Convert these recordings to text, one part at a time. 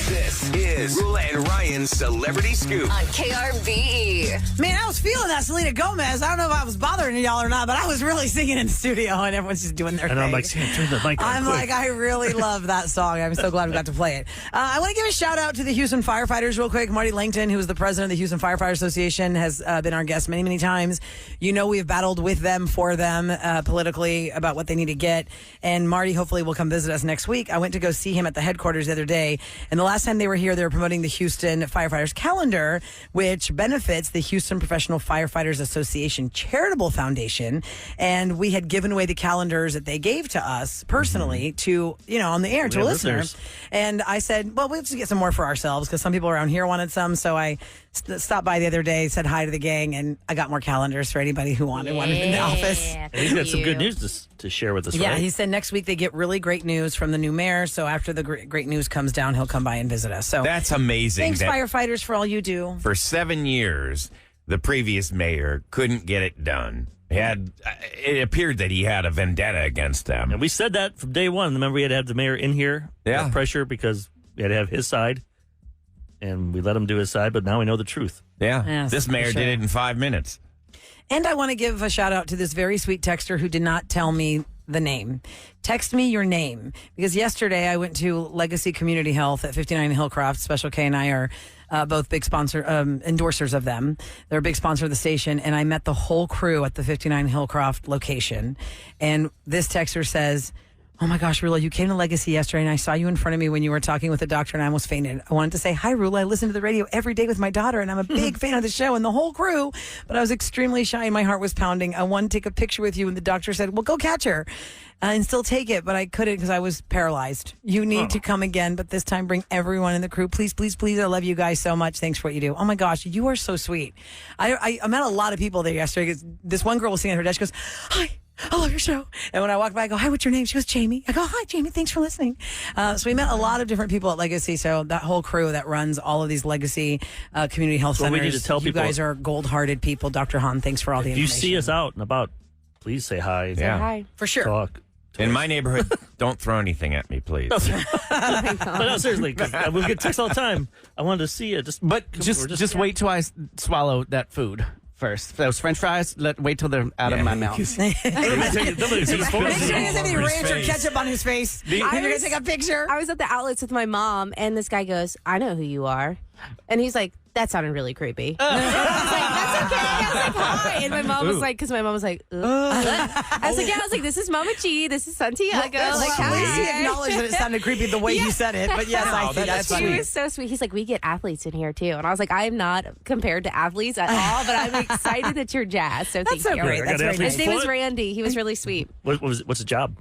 This is Roula and Ryan's Celebrity Scoop on KRBE. Man, I was feeling that Selena Gomez. I don't know if I was bothering y'all or not, but I was really singing in the studio and everyone's just doing their thing. And I'm like, Sam, turn the mic on I'm quick. like, I really love that song. I'm so glad we got to play it. I want to give a shout out to the Houston firefighters real quick. Marty Langton, who is the president of the Houston Firefighter Association, has been our guest many, many times. You know, we've battled with them, for them, politically about what they need to get. And Marty hopefully will come visit us next week. I went to go see him at the headquarters the other day. And the last time they were here, they were promoting the Houston Firefighters Calendar, which benefits the Houston Professional Firefighters Association Charitable Foundation. And we had given away the calendars that they gave to us personally to, you know, on the air to a listener. And I said, well, we'll just get some more for ourselves because some people around here wanted some. So I stopped by the other day, said hi to the gang, and I got more calendars for anybody who wanted one in the office. And he's got some good news to share with us, Yeah, right? he said next week they get really great news from the new mayor. So after the great news comes down, he'll come by and visit us. So That's amazing. thanks, that firefighters, for all you do. For 7 years, the previous mayor couldn't get it done. It appeared that he had a vendetta against them. And we said that from day one. Remember, we had to have the mayor in here. Yeah. Pressure because we had to have his side. And we let him do his side, but now we know the truth. Yeah. Yes, This mayor for sure. did it in 5 minutes. And I want to give a shout out to this very sweet texter who did not tell me the name. Text me your name. Because yesterday I went to Legacy Community Health at 59 Hillcroft. Special K and I are both big endorsers of them. They're a big sponsor of the station. And I met the whole crew at the 59 Hillcroft location. And this texter says, oh my gosh, Roula, you came to Legacy yesterday and I saw you in front of me when you were talking with the doctor and I almost fainted. I wanted to say, hi, Roula. I listen to the radio every day with my daughter and I'm a big fan of the show and the whole crew, but I was extremely shy and my heart was pounding. I wanted to take a picture with you and the doctor said, well, go catch her and still take it, but I couldn't because I was paralyzed. You need to come again, but this time bring everyone in the crew. Please, please, please. I love you guys so much. Thanks for what you do. Oh my gosh, you are so sweet. I met a lot of people there yesterday because this one girl was sitting at her desk. She goes, hi. I love your show. And when I walked by, I go, hi, what's your name? She goes, Jamie. I go, hi, Jamie. Thanks for listening. So we met a lot of different people at Legacy. So that whole crew that runs all of these Legacy community health centers. We need to tell you people, guys are gold-hearted people. Dr. Hahn, thanks for all the if you information. see us out and about, please say hi. Yeah. Hi. For sure. Talk. In my neighborhood, don't throw anything at me, please. But no, seriously, 'cause we get texts all the time. I wanted to see you. Just wait till I swallow that food first. Those French fries, wait till they're out of my mouth. Make sure he Make sure he has any ranch or face. ketchup on his face. You're going to take a picture? I was at the outlets with my mom, and this guy goes, I know who you are. And he's like, that sounded really creepy. I was like, that's okay. I was like, hi. And my mom was like, because my mom was like, ugh. I was like, yeah, I was like, this is Mama G. This is Santiago. Like, At least he hi. acknowledged that it sounded creepy the way you said it. But yes, I think that's He sweet. was so sweet. He's like, we get athletes in here too. And I was like, I am not compared to athletes at all, but I'm excited that you're jazzed. So That's thank so you. great. I That's got very athletes nice. His name was What? Randy. He was really sweet. What's the job?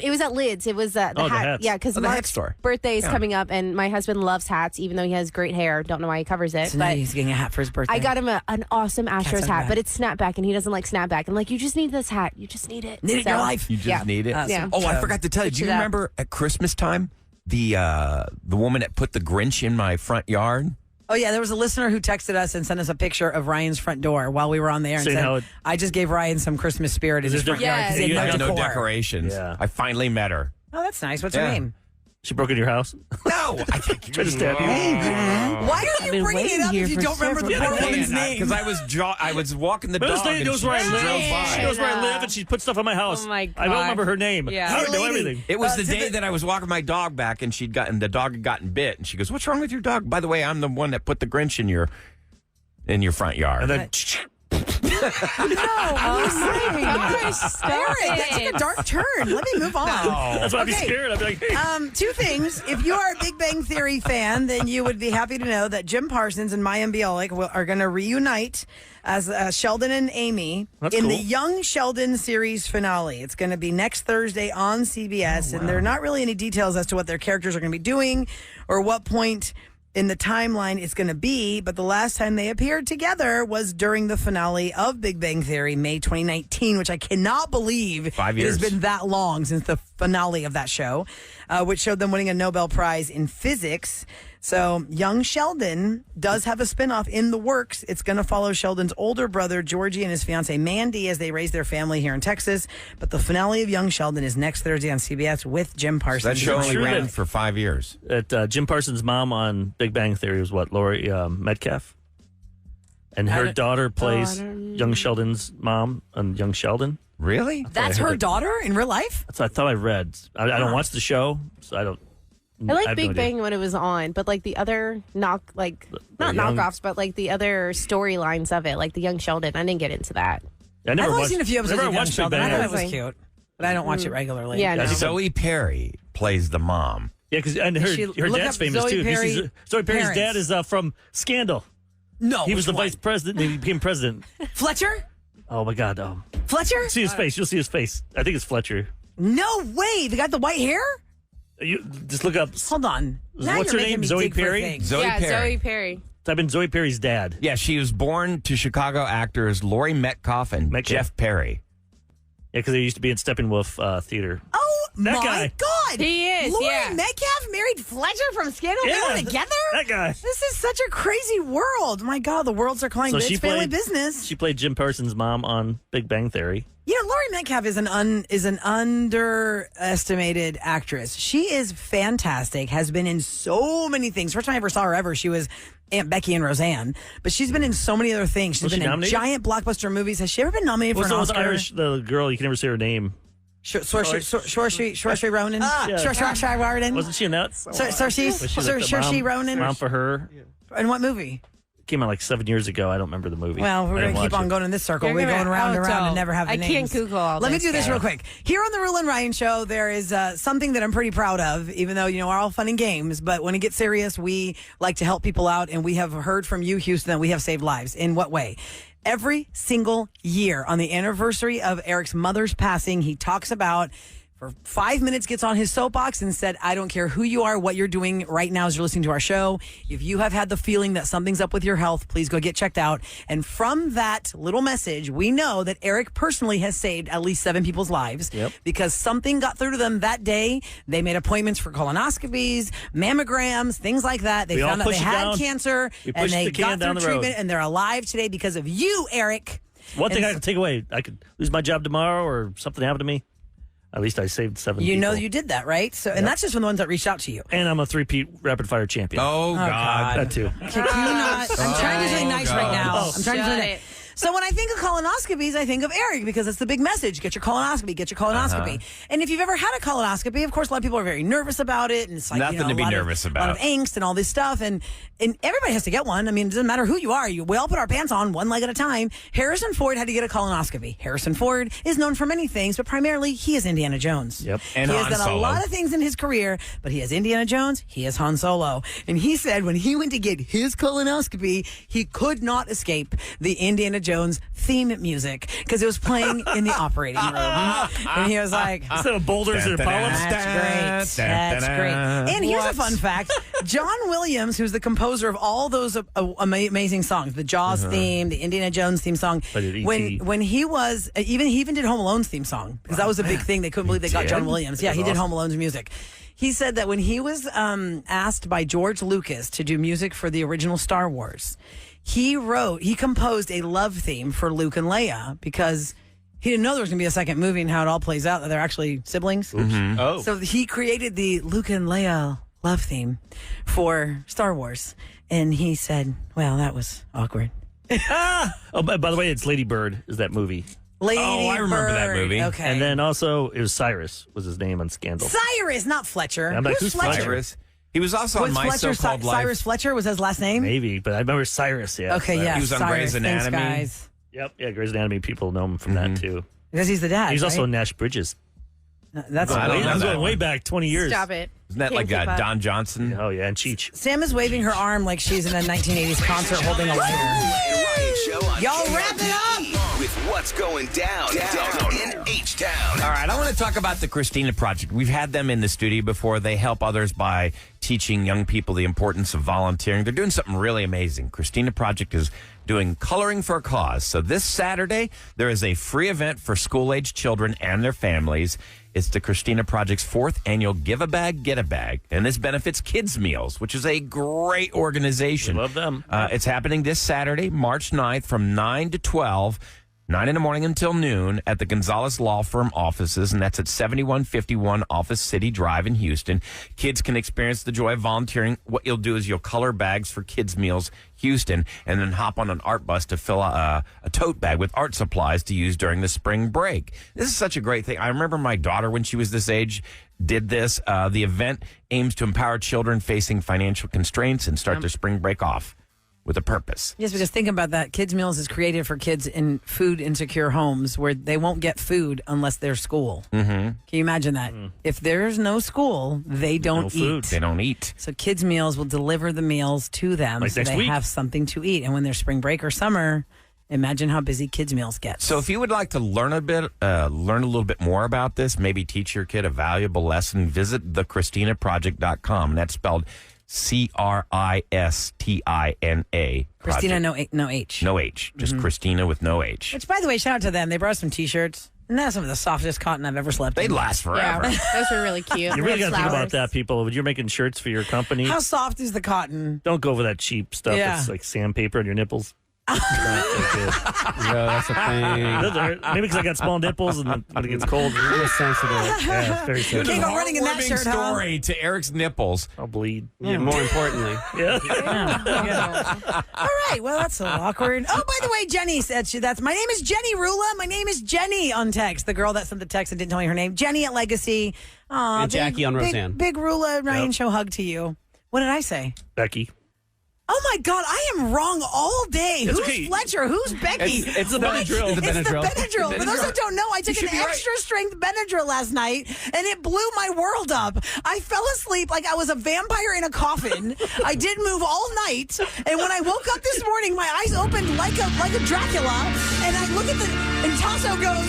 It was at Lids. It was the the hat. hats. Yeah, because Oh, the hat Mark's store. birthday is coming up, and my husband loves hats, even though he has great hair. Don't know why he covers it, So now but he's getting a hat for his birthday. I got him an awesome Astros so hat, bad. but it's snapback, and he doesn't like snapback. I'm like, you just need this hat. You just need it. Need it in your life. You just Yeah. need it. Yeah. Oh, I forgot to tell you. Do you it up. remember at Christmas time, the woman that put the Grinch in my front yard? Oh, yeah, there was a listener who texted us and sent us a picture of Ryan's front door while we were on the air and Saying said, how it- I just gave Ryan some Christmas spirit in his front yard because he I had had no no decor. decorations. Yeah. I finally met her. Oh, that's nice. What's her Yeah. name? She broke into your house? No, I think Tried to stab you? Why are you been bringing it waiting up here if you for don't remember the several poor woman's name? because I was walking the But dog. this lady and knows she where I drove live. by. She knows where I live, and she put stuff on my house. Oh, my I don't God. remember her name. Yeah. I Hey, don't know lady. everything. It was the to day the- that I was walking my dog back, and the dog had gotten bit, and she goes, "What's wrong with your dog?" By the way, I'm the one that put the Grinch in your front yard. And then Gosh, stop Eric, that it. took a dark turn. Let me move on. that's why I'd be Okay. scared. I'd be like, hey. Two things. If you are a Big Bang Theory fan, then you would be happy to know that Jim Parsons and Mayim Bialik are going to reunite as Sheldon and Amy That's in the cool. Young Sheldon series finale. It's going to be next Thursday on CBS, and there are not really any details as to what their characters are going to be doing or what point in the timeline it's going to be, but the last time they appeared together was during the finale of Big Bang Theory, May 2019, which I cannot believe 5 it years. has been that long since the finale of that show, which showed them winning a Nobel Prize in physics. So Young Sheldon does have a spinoff in the works. It's going to follow Sheldon's older brother, Georgie, and his fiancee, Mandy, as they raise their family here in Texas. But the finale of Young Sheldon is next Thursday on CBS with Jim Parsons. That show only Sure ran did. for 5 years. Jim Parsons' mom on Big Bang Theory was what? Lori Metcalf? And her daughter plays Young Sheldon's mom on Young Sheldon. Really? That's her daughter in real life? That's what I thought I read. I don't watch the show, so I don't. I like have Big no idea. Bang when it was on, but like the other not young- knockoffs, but like the other storylines of it, like the Young Sheldon. I didn't get into that. I never I've only watched, seen a few episodes never of Young watched Big Sheldon. I Bang. thought it was cute, but I don't watch it regularly. Yeah, no. Zoe Perry plays the mom. Yeah, because her She- her look dad's up famous Zoe too. Perry Zoe Perry's parents. dad is from Scandal. No, He was the which one? vice president. He became president. Fletcher? Oh my God! Fletcher? See his face. You'll see his face. I think it's Fletcher. No way. The guy with the white hair? You just look up. Hold on. Now What's you're her making name? me Zoe dig for Perry? things. Zoe Perry. Zoe Perry. Type in Zoe Perry's dad. Yeah, she was born to Chicago actors Laurie Metcalf and Metcalf. Jeff Perry. Yeah, because they used to be in Steppenwolf Theater. Oh, That my guy. God. He is, Laurie yeah. Metcalf married Fletcher from Scandal? They Yeah, were together? That guy. This is such a crazy world. My God, the worlds are calling bitch family business. She played Jim Parsons' mom on Big Bang Theory. You know, Laurie Metcalf is an underestimated actress. She is fantastic. Has been in so many things. First time I ever saw her ever, she was Aunt Becky and Roseanne. But she's been in so many other things. She's Was been she in nominated? giant blockbuster movies. Has she ever been nominated for What's an the Oscar? Irish, the girl, you can never say her name. Saoirse Ronan. Yeah. Saoirse Ronan. Wasn't she in that? Saoirse Ronan. Mom for Her. In what movie? Came out like 7 years ago. I don't remember the movie. Well, we're I going didn't to keep watch on it. going in this circle. You're We're gonna- going around and oh, around and don't. never have the I names. can't Google all Let me this, do this guys. real quick. Here on the Roula and Ryan Show, there is something that I'm pretty proud of, even though, we're all fun and games. But when it gets serious, we like to help people out. And we have heard from you, Houston, that we have saved lives. In what way? Every single year on the anniversary of Eric's mother's passing, he talks about, for 5 minutes, gets on his soapbox and said, I don't care who you are, what you're doing right now as you're listening to our show. If you have had the feeling that something's up with your health, please go get checked out. And from that little message, we know that Eric personally has saved at least 7 people's lives because something got through to them that day. They made appointments for colonoscopies, mammograms, things like that. They We all found out they push it had down. cancer We and pushed they the can got down through the road. treatment and they're alive today because of you, Eric. One thing And I could take away, I could lose my job tomorrow or something happened to me. At least I saved 7 You people. know you did that, right? So, and that's just from the ones that reached out to you. And I'm a 3-peat rapid fire champion. Oh, God. That too. Can you not? I'm trying to do something nice right now. Oh, I'm trying to do shut something it. So when I think of colonoscopies, I think of Eric because it's the big message. Get your colonoscopy. Get your colonoscopy. And if you've ever had a colonoscopy, of course, a lot of people are very nervous about it. And it's like, Nothing to be nervous A lot of about. angst and all this stuff. And everybody has to get one. I mean, it doesn't matter who you are. We all put our pants on one leg at a time. Harrison Ford had to get a colonoscopy. Harrison Ford is known for many things, but primarily he is Indiana Jones. Yep. And he Han has done Solo. a lot of things in his career, but he is Indiana Jones, he is Han Solo. And he said when he went to get his colonoscopy, he could not escape the Indiana Jones theme music because it was playing in the operating room. And he was like, Instead of boulders and polyps. that's great. That's great. And here's a fun fact. John Williams, who's the composer of all those amazing songs, the Jaws theme, the Indiana Jones theme song, But at when he was, he even did Home Alone's theme song because that was a big thing. They couldn't believe they got John Williams. Yeah, he did Home Alone's music. He said that when he was asked by George Lucas to do music for the original Star Wars, he composed a love theme for Luke and Leia because he didn't know there was going to be a second movie and how it all plays out, that they're actually siblings. Oh. So he created the Luke and Leia love theme for Star Wars. And he said, well, that was awkward. Oh, by the way, it's Lady Bird is that movie. Lady I remember that Bird. movie. Okay. And then also it was Cyrus was his name on Scandal. Cyrus, not Fletcher. I'm like, who's Fletcher? Cyrus. He was also Was on My Fletcher So-Called Life. Cyrus Fletcher was his last name? Maybe, but I remember Cyrus. Yeah. Okay, yeah. He was on Cyrus. Grey's Anatomy. Thanks, guys. Yep. Yeah. Grey's Anatomy. People know him from that too. Because he's the dad. He's also right? in Nash Bridges. That's I don't know I'm that going way one. back 20 years. Stop it. Isn't that Can't like keep up. Don Johnson? Oh yeah, and Cheech. Sam is waving her arm like she's in a 1980s concert holding a lighter. And Ryan Show on Y'all KRBE wrap it up! with what's going down in H-Town. All right, I want to talk about the Christina Project. We've had them in the studio before. They help others by teaching young people the importance of volunteering. They're doing something really amazing. Christina Project is doing Coloring for a Cause. So this Saturday, there is a free event for school-age children and their families. It's the Christina Project's 4th annual Give a Bag, Get a Bag. And this benefits Kids Meals, which is a great organization. We love them. It's happening this Saturday, March 9th from 9 to 12. 9 in the morning until noon at the Gonzalez Law Firm offices, and that's at 7151 Office City Drive in Houston. Kids can experience the joy of volunteering. What you'll do is you'll color bags for Kids Meals Houston and then hop on an art bus to fill a tote bag with art supplies to use during the spring break. This is such a great thing. I remember my daughter, when she was this age, did this. The event aims to empower children facing financial constraints and start their spring break off with a purpose. Yes, because think about that. Kids Meals is created for kids in food insecure homes where they won't get food unless there's school. Mm-hmm. Can you imagine that? If there's no school, they don't eat. They don't eat. So Kids Meals will deliver the meals to them Like so next they week. have something to eat. And when there's spring break or summer, imagine how busy Kids Meals gets. So if you would like to learn a little bit more about this, maybe teach your kid a valuable lesson, visit thechristinaproject.com. That's spelled Christina. Christina, no H. No H. Just Christina with no H. Which, by the way, shout out to them. They brought us some T-shirts. And that's some of the softest cotton I've ever slept They in. last forever. Yeah, those were really cute. You really got Red to think about flowers. that, people. When you're making shirts for your company, How soft is the cotton? don't go for that cheap stuff. Yeah. It's like sandpaper on your nipples. Not so good. Yeah, that's a thing. Doesn't hurt. Maybe because I got small nipples and then when it gets cold, Real sensitive. yeah, it's very You sensitive. can't go running in that Heartwarming shirt, huh? story to Eric's nipples. I'll bleed. Yeah, more importantly. Yeah. All right. Well, that's so awkward. Oh, by the way, Jenny said that's my name is Jenny Roula. My name is Jenny on text. The girl that sent the text and didn't tell me her name. Jenny at Legacy. Aw, And Jackie on Roseanne. Big Roula Ryan Yep. show hug to you. What did I say? Becky. Oh my God, I am wrong all day. It's Who's okay. Fletcher? Who's Becky? It's the Benadryl. It's the Benadryl. Benadryl. For those that don't know, I took should an be right. extra strength Benadryl last night, and it blew my world up. I fell asleep like I was a vampire in a coffin. I didn't move all night, and when I woke up this morning, my eyes opened like a Dracula, and I look at and Tasso goes,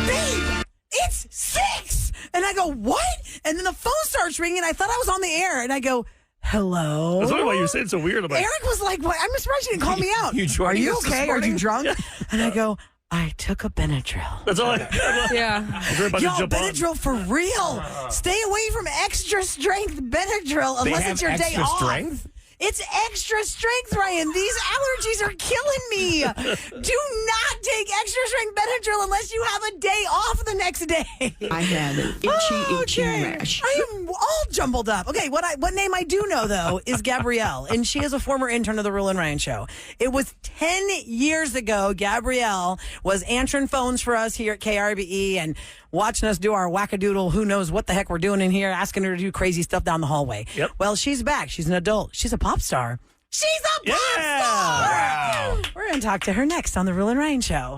"Babe, it's 6!" And I go, "What?" And then the phone starts ringing. I thought I was on the air, and I go, "Hello." I was wondering why you were saying so weird about it. Eric was like, "What? I'm surprised you didn't call me out. You Are joining you us this okay? Are morning? you drunk?" And I go, "I took a Benadryl." That's all I Yeah. You're about Y'all, to jump on. Benadryl for real. Stay away from extra strength Benadryl They unless have it's your day extra off. strength? It's extra strength, Ryan. These allergies are killing me. Do not take extra strength Benadryl unless you have a day off the next day. I had an itchy rash. I am all jumbled up. Okay, what name I do know, though, is Gabrielle, and she is a former intern of the Rule and Ryan Show. It was 10 years ago, Gabrielle was answering phones for us here at KRBE and watching us do our wackadoodle, who knows what the heck we're doing in here, asking her to do crazy stuff down the hallway. Yep. Well, she's back. She's an adult. She's a pop star. She's a pop star! Wow. We're going to talk to her next on the Rule and Ryan Show.